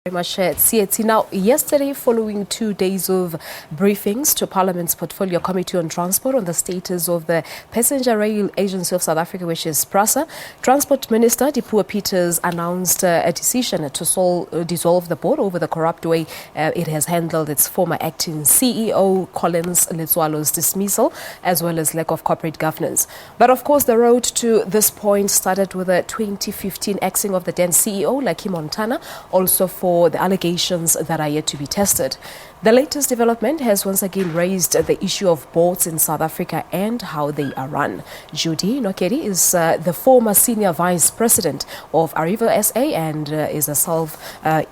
Very much, Tsietsi. Now, yesterday, following 2 days of briefings to Parliament's Portfolio Committee on Transport on the status of the Passenger Rail Agency of South Africa, which is Prasa, Transport Minister Dipuo Peters announced a decision to dissolve the board over the corrupt way it has handled its former acting CEO, Letsoalo's dismissal, as well as lack of corporate governance. But of course, the road to this point started with the 2015 axing of the then CEO, Lucky Montana, also for the allegations that are yet to be tested. The latest development has once again raised the issue of boards in South Africa and how they are run. Judi Nwokedi is the former senior vice president of Arriva SA and is herself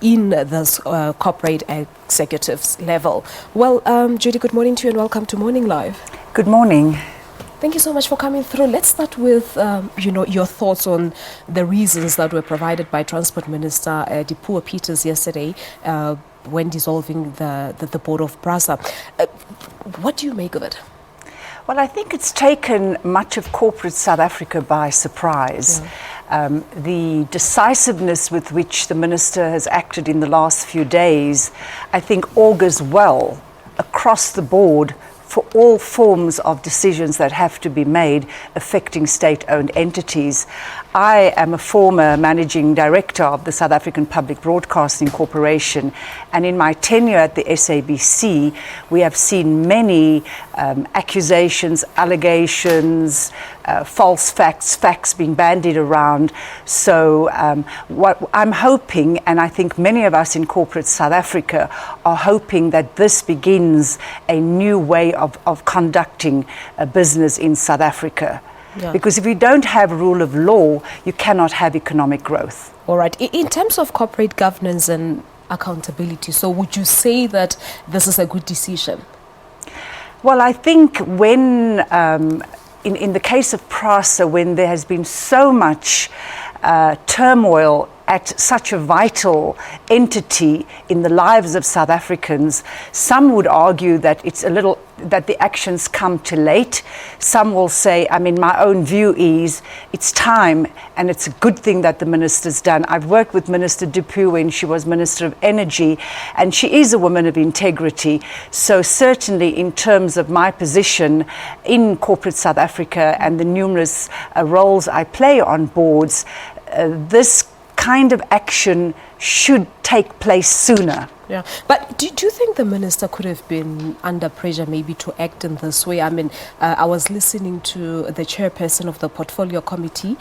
in this corporate executives level. Well, Judi, good morning to you and welcome to Morning Live. Good morning. Thank you so much for coming through. Let's start with, your thoughts on the reasons that were provided by Transport Minister Dipuo Peters yesterday when dissolving the board of Prasa. What do you make of it? Well, I think it's taken much of corporate South Africa by surprise. Yeah. The decisiveness with which the minister has acted in the last few days, I think augurs well across the board for all forms of decisions that have to be made affecting state-owned entities. I am a former managing director of the South African Public Broadcasting Corporation, and in my tenure at the SABC, we have seen many accusations, allegations, false facts being bandied around. So what I'm hoping, and I think many of us in corporate South Africa are hoping, that this begins a new way of conducting a business in South Africa. Yeah. Because if you don't have rule of law, you cannot have economic growth. All right. In terms of corporate governance and accountability, so would you say that this is a good decision? Well, I think when, in the case of Prasa, when there has been so much turmoil at such a vital entity in the lives of South Africans, some would argue that that the actions come too late. Some will say, my own view is it's time, and it's a good thing that the minister's done. I've worked with Minister Dipuo when she was Minister of Energy, and she is a woman of integrity. So certainly in terms of my position in corporate South Africa and the numerous roles I play on boards, this kind of action should take place sooner. Yeah, but do you think the minister could have been under pressure maybe to act in this way? I was listening to the chairperson of the Portfolio Committee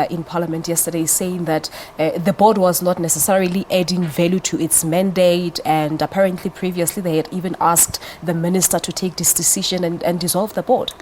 in Parliament yesterday saying that the board was not necessarily adding value to its mandate, and apparently previously they had even asked the minister to take this decision and dissolve the board.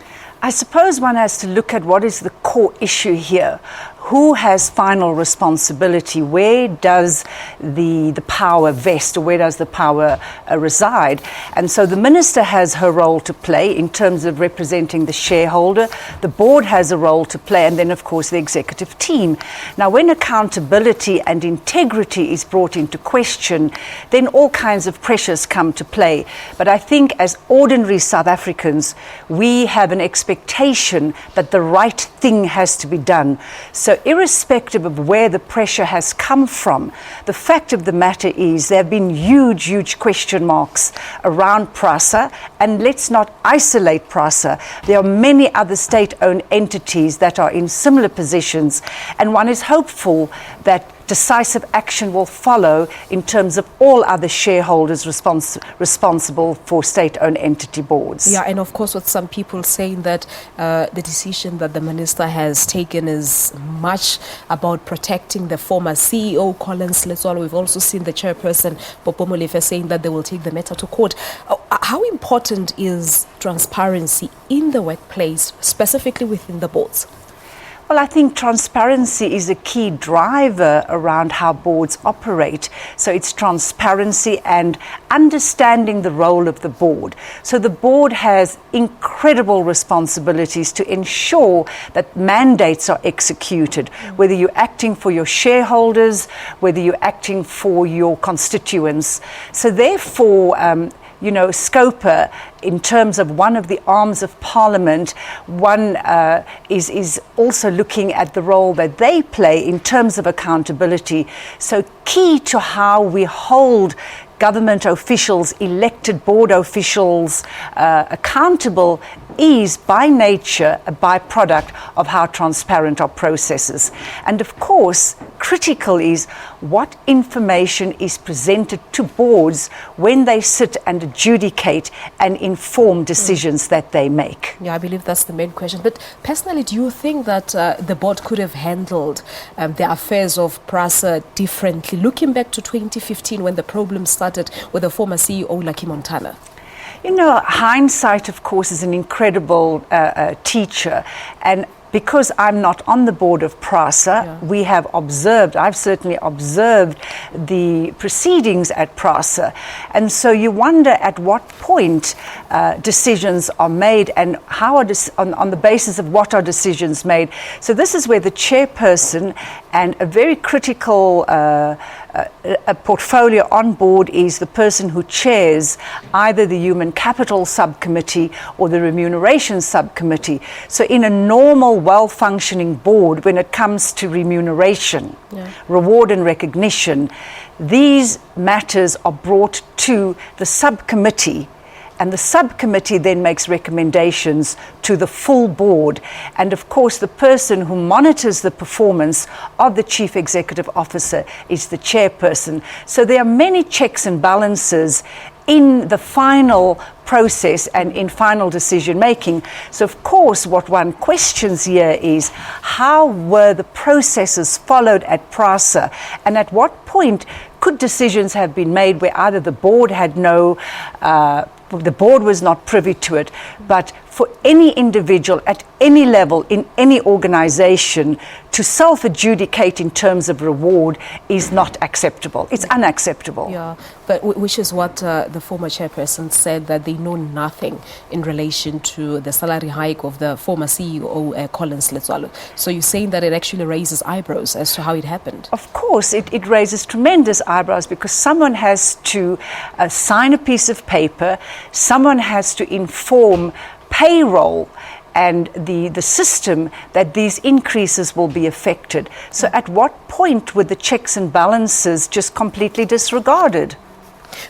I suppose one has to look at what is the core issue here. Who has final responsibility? Where does the power vest, or where does the power reside? And so the minister has her role to play in terms of representing the shareholder. The board has a role to play, and then of course the executive team. Now, when accountability and integrity is brought into question, then all kinds of pressures come to play. But I think as ordinary South Africans, we have an expectation that the right thing has to be done. So irrespective of where the pressure has come from, the fact of the matter is there have been huge question marks around Prasa, and let's not isolate Prasa. There are many other state-owned entities that are in similar positions, and one is hopeful that decisive action will follow in terms of all other shareholders responsible for state-owned entity boards. Yeah, and of course with some people saying that the decision that the minister has taken is much about protecting the former CEO, Letsoalo. We've also seen the chairperson, Popo Molefe, saying that they will take the matter to court. How important is transparency in the workplace, specifically within the boards? Well, I think transparency is a key driver around how boards operate. So it's transparency and understanding the role of the board. So the board has incredible responsibilities to ensure that mandates are executed, whether you're acting for your shareholders, whether you're acting for your constituents. So therefore, scoper in terms of one of the arms of Parliament. One is also looking at the role that they play in terms of accountability. So key to how we hold government officials, elected board officials accountable is by nature a byproduct of how transparent our processes. And of course, critical is what information is presented to boards when they sit and adjudicate and inform decisions that they make. Yeah, I believe that's the main question. But personally, do you think that the board could have handled the affairs of Prasa differently, looking back to 2015 when the problem started with the former CEO, Lucky Montana? Hindsight, of course, is an incredible teacher. And because I'm not on the board of Prasa, we have observed, I've certainly observed the proceedings at Prasa. And so you wonder at what point decisions are made and how are on the basis of what are decisions made. So this is where the chairperson and a very critical a portfolio on board is the person who chairs either the Human Capital Subcommittee or the Remuneration Subcommittee. So in a normal, well-functioning board, when it comes to remuneration, reward and recognition, these matters are brought to the subcommittee, and the subcommittee then makes recommendations to the full board. And of course, the person who monitors the performance of the chief executive officer is the chairperson. So there are many checks and balances in the final process and in final decision making. So of course, what one questions here is how were the processes followed at Prasa, and at what point could decisions have been made where either the board had the board was not privy to it, but for any individual at any level in any organization to self-adjudicate in terms of reward is not acceptable. It's unacceptable. Yeah, but which is what the former chairperson said, that they know nothing in relation to the salary hike of the former CEO, Collins Letsoalo. So you're saying that it actually raises eyebrows as to how it happened? Of course, it raises tremendous eyebrows because someone has to sign a piece of paper, someone has to inform payroll and the system that these increases will be affected. So at what point were the checks and balances just completely disregarded?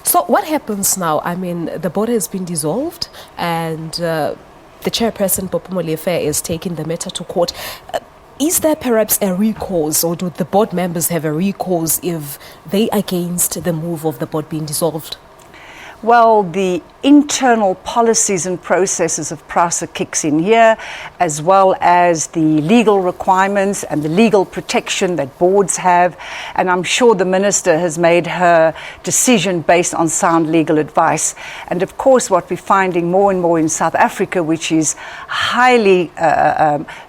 So what happens now? I mean, the board has been dissolved and the chairperson, Popo Molefe, is taking the matter to court. Is there perhaps a recourse, or do the board members have a recourse if they are against the move of the board being dissolved? Well, the internal policies and processes of Prasa kicks in here, as well as the legal requirements and the legal protection that boards have. And I'm sure the minister has made her decision based on sound legal advice. And of course, what we're finding more and more in South Africa, which is highly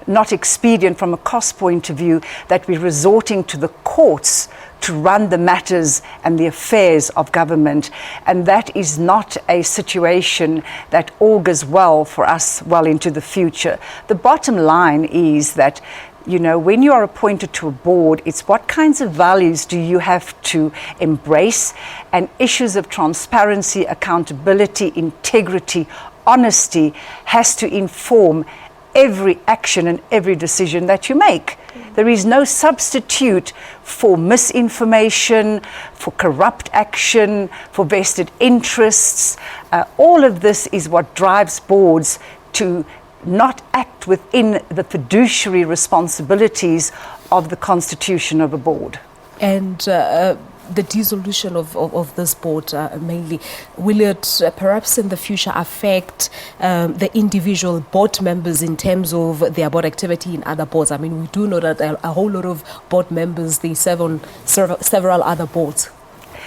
not expedient from a cost point of view, that we're resorting to the courts to run the matters and the affairs of government. And that is not a situation that augurs well for us well into the future. The bottom line is that, when you are appointed to a board, it's what kinds of values do you have to embrace, and issues of transparency, accountability, integrity, honesty has to inform every action and every decision that you make. There is no substitute for misinformation, for corrupt action, for vested interests. All of this is what drives boards to not act within the fiduciary responsibilities of the constitution of a board. And the dissolution of this board mainly, will it perhaps in the future affect the individual board members in terms of their board activity in other boards? I mean, we do know that a whole lot of board members, they serve on several other boards.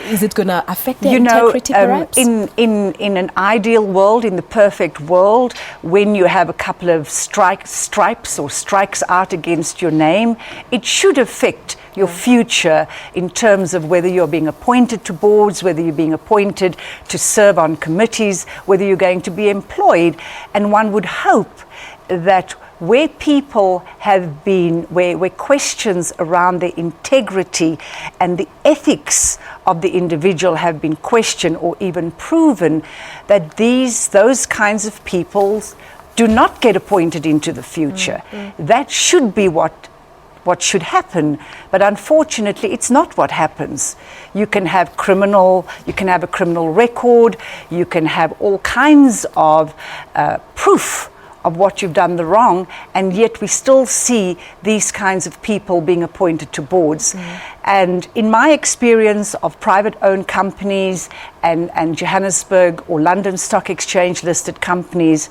Is it going to affect their integrity perhaps? In an ideal world, in the perfect world, when you have a couple of stripes or strikes out against your name, it should affect your future in terms of whether you're being appointed to boards, whether you're being appointed to serve on committees, whether you're going to be employed. And one would hope that where people have been, where questions around the integrity and the ethics of the individual have been questioned or even proven, that those kinds of people do not get appointed into the future. That should be what should happen, but unfortunately it's not what happens. You can have a criminal record, you can have all kinds of proof of what you've done the wrong, and yet we still see these kinds of people being appointed to boards. And in my experience of private-owned companies and Johannesburg or London Stock Exchange listed companies,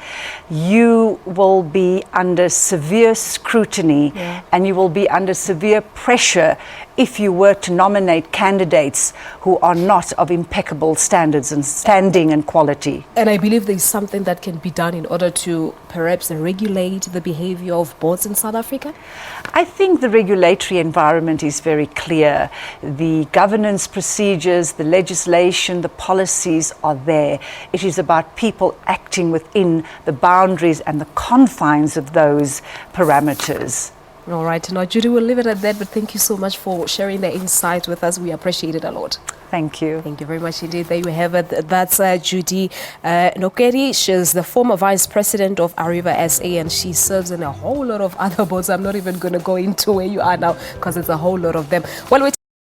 you will be under severe scrutiny and you will be under severe pressure if you were to nominate candidates who are not of impeccable standards and standing and quality. And I believe there's something that can be done in order to perhaps regulate the behavior of boards in South Africa? I think the regulatory environment is very clear. The governance procedures, the legislation, the policies are there. It is about people acting within the boundaries and the confines of those parameters. All right. Now, Judi, we'll leave it at that, but thank you so much for sharing the insights with us. We appreciate it a lot. Thank you. Thank you very much indeed. There you have it. That's Judi Nwokedi. She's the former vice president of Arriva SA, and she serves in a whole lot of other boards. I'm not even going to go into where you are now because it's a whole lot of them. Well,